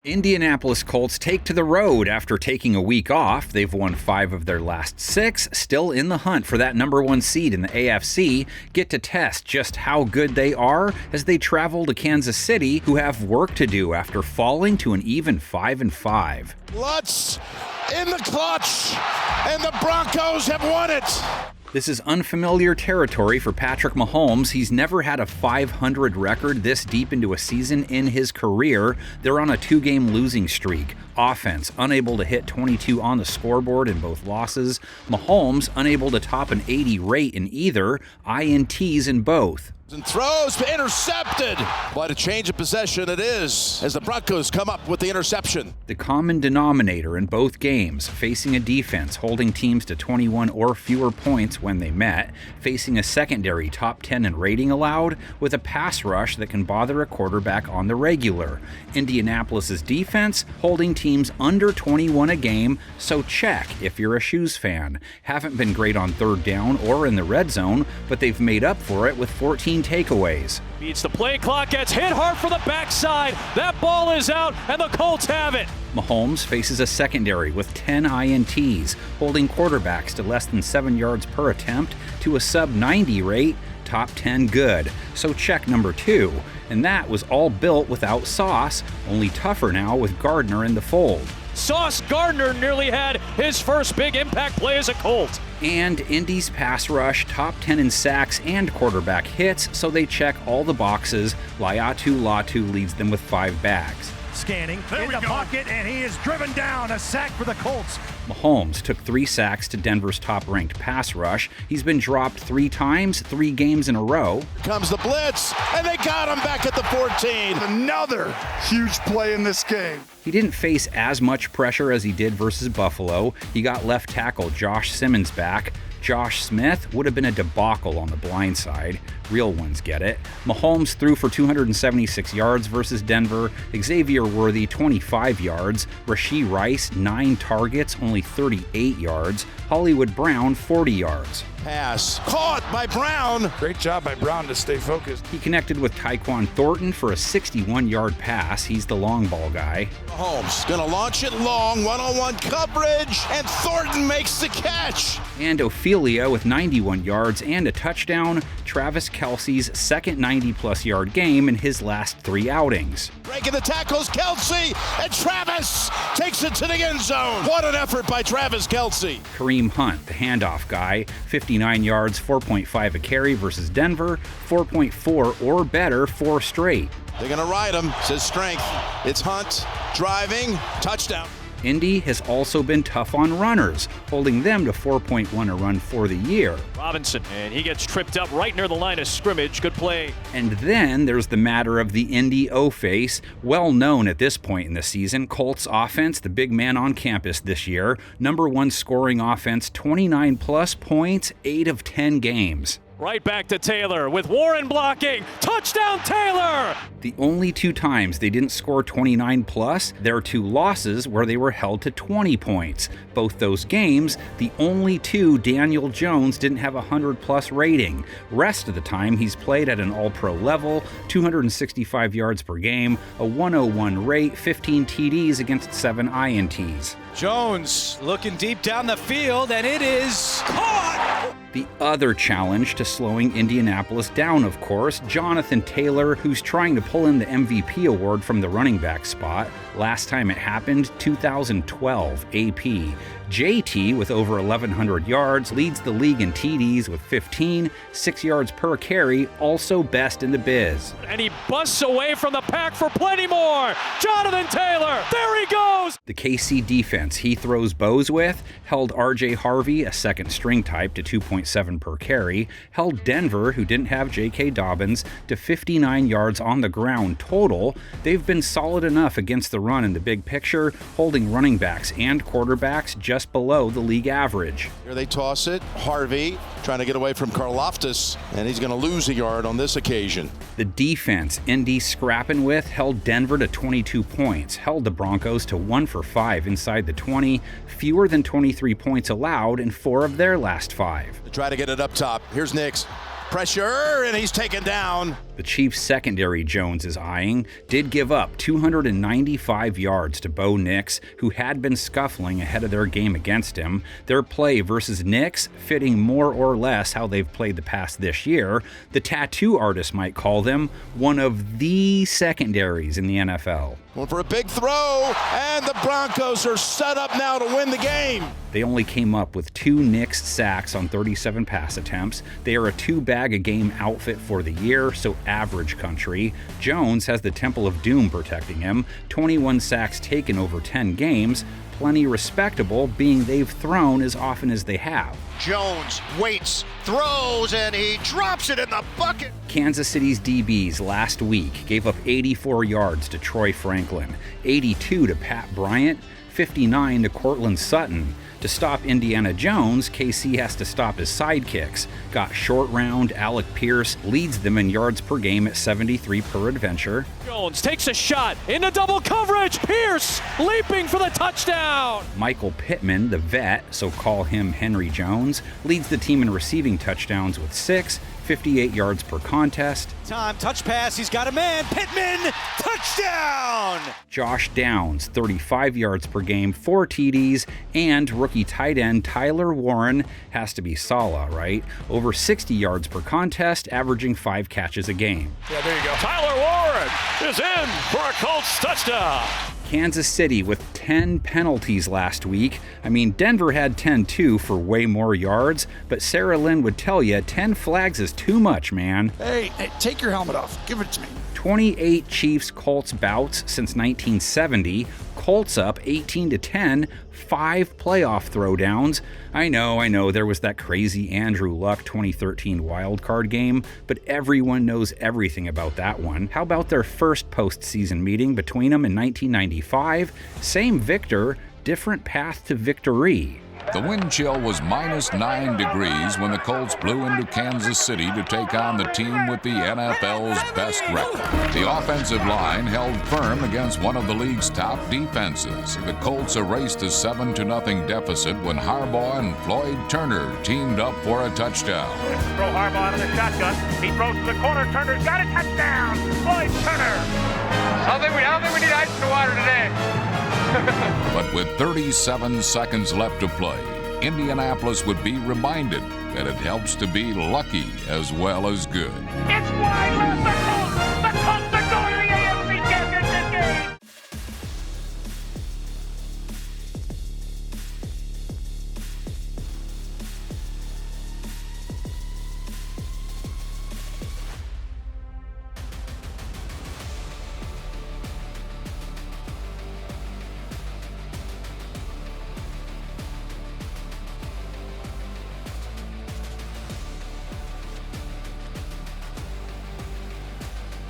Indianapolis Colts take to the road after taking a week off. They've won 5 of their last 6, still in the hunt for that number 1 seed in the AFC, get to test just how good they are as they travel to Kansas City, who have work to do after falling to an even 5-5. Lutz in the clutch, and the Broncos have won it. This is unfamiliar territory for Patrick Mahomes. He's never had a 500 record this deep into a season in his career. They're on a 2-game losing streak. Offense unable to hit 22 on the scoreboard in both losses. Mahomes unable to top an 80 rate in either. INTs in both. And throws, intercepted. What a change of possession it is as the Broncos come up with the interception. The common denominator in both games, facing a defense holding teams to 21 or fewer points when they met, facing a secondary top 10 in rating allowed, with a pass rush that can bother a quarterback on the regular. Indianapolis's defense holding teams under 21 a game, so check if you're a Shoes fan. Haven't been great on third down or in the red zone, but they've made up for it with 14 takeaways. Beats the play clock, gets hit hard for the backside. That ball is out, and the Colts have it. Mahomes faces a secondary with 10 INTs, holding quarterbacks to less than 7 yards per attempt to a sub-90 rate, top 10 good. So check number 2. And that was all built without Sauce, only tougher now with Gardner in the fold. Sauce Gardner nearly had his first big impact play as a Colt. And Indy's pass rush, top 10 in sacks and quarterback hits, so they check all the boxes. Laiatu Latu leads them with 5 bags. Scanning in the pocket, and he is driven down. A sack for the Colts. Mahomes took 3 sacks to Denver's top-ranked pass rush. He's been dropped 3 times, 3 games in a row. Comes the blitz, and they got him back at the 14. Another huge play in this game. He didn't face as much pressure as he did versus Buffalo. He got left tackle Josh Simmons back. Josh Smith would have been a debacle on the blind side. Real ones get it. Mahomes threw for 276 yards versus Denver. Xavier Worthy, 25 yards. Rashee Rice, 9 targets, only 38 yards. Hollywood Brown, 40 yards. Pass caught by Brown. Great job by Brown to stay focused. He connected with Tyquan Thornton for a 61-yard pass. He's the long ball guy. Mahomes gonna launch it long, one-on-one coverage, and Thornton makes the catch. And Ophelia with 91 yards and a touchdown. Travis Kelce's second 90-plus yard game in his last 3 outings. Breaking the tackles, Kelce, and Travis takes it to the end zone. What an effort by Travis Kelce. Kareem Hunt, the handoff guy, 59 yards, 4.5 a carry versus Denver, 4.4 or better 4 straight. They're going to ride him, says Strength. It's Hunt, driving, touchdown. Indy has also been tough on runners, holding them to 4.1 a run for the year. Robinson, and he gets tripped up right near the line of scrimmage. Good play. And then there's the matter of the Indy O-face, well known at this point in the season. Colts offense, the big man on campus this year. Number 1 scoring offense, 29-plus points, 8 of 10 games. Right back to Taylor with Warren blocking. Touchdown, Taylor! The only 2 times they didn't score 29-plus, their 2 losses where they were held to 20 points. Both those games, the only 2 Daniel Jones didn't have a 100-plus rating. Rest of the time, he's played at an all-pro level, 265 yards per game, a 101 rate, 15 TDs against 7 INTs. Jones looking deep down the field, and it is caught! The other challenge to slowing Indianapolis down, of course, Jonathan Taylor, who's trying to pull in the MVP award from the running back spot. Last time it happened, 2012 AP. JT, with over 1,100 yards, leads the league in TDs with 15, 6 yards per carry, also best in the biz. And he busts away from the pack for plenty more. Jonathan Taylor, there he goes! The KC defense he throws bows with held RJ Harvey, a second string type, to 2.7 per carry, held Denver, who didn't have J.K. Dobbins, to 59 yards on the ground total. They've been solid enough against the run in the big picture, holding running backs and quarterbacks just below the league average. Here they toss it. Harvey trying to get away from Karlaftis, and he's going to lose a yard on this occasion. The defense Indy scrapping with held Denver to 22 points, held the Broncos to 1 for 5 inside the 20, fewer than 23 points allowed in 4 of their last 5. They try to get it up top. Here's Nix. Pressure, and he's taken down. The Chiefs' secondary Jones is eyeing did give up 295 yards to Bo Nix, who had been scuffling ahead of their game against him. Their play versus Nix fitting more or less how they've played the past this year. The tattoo artist might call them one of the secondaries in the NFL. Well, for a big throw, and the Broncos are set up now to win the game. They only came up with 2 Nix sacks on 37 pass attempts. They are a 2-bag-a-game outfit for the year, so average country. Jones has the Temple of Doom protecting him. 21 sacks taken over 10 games. Plenty respectable, being they've thrown as often as they have. Jones waits, throws, and he drops it in the bucket. Kansas City's DBs last week gave up 84 yards to Troy Franklin, 82 to Pat Bryant, 59 to Cortland Sutton. To stop Indiana Jones, KC has to stop his sidekicks. Got short round, Alec Pierce leads them in yards per game at 73 per adventure. Jones takes a shot into double coverage. Pierce leaping for the touchdown. Michael Pittman, the vet, so call him Henry Jones, leads the team in receiving touchdowns with 6, 58 yards per contest. Time, touch pass, he's got a man. Pittman, touchdown! Josh Downs, 35 yards per game, 4 TDs, and rookie tight end Tyler Warren has to be Salah, right? Over 60 yards per contest, averaging 5 catches a game. Yeah, there you go. Tyler Warren is in for a Colts touchdown. Kansas City with 10 penalties last week. I mean, Denver had 10 too for way more yards, but Sarah Lynn would tell you 10 flags is too much, man. Hey, take your helmet off. Give it to me. 28 Chiefs-Colts bouts since 1970. Colts up 18-10, 5 playoff throwdowns. I know, there was that crazy Andrew Luck 2013 wildcard game, but everyone knows everything about that one. How about their first postseason meeting between them in 1995? Same victor, different path to victory. The wind chill was -9 degrees when the Colts blew into Kansas City to take on the team with the NFL's best record. The offensive line held firm against one of the league's top defenses. The Colts erased a 7-0 deficit when Harbaugh and Floyd Turner teamed up for a touchdown. Throw Harbaugh out of the shotgun. He throws to the corner. Turner's got a touchdown. Floyd Turner. I don't think we need ice in the water today. But with 37 seconds left to play, Indianapolis would be reminded that it helps to be lucky as well as good. It's wide open.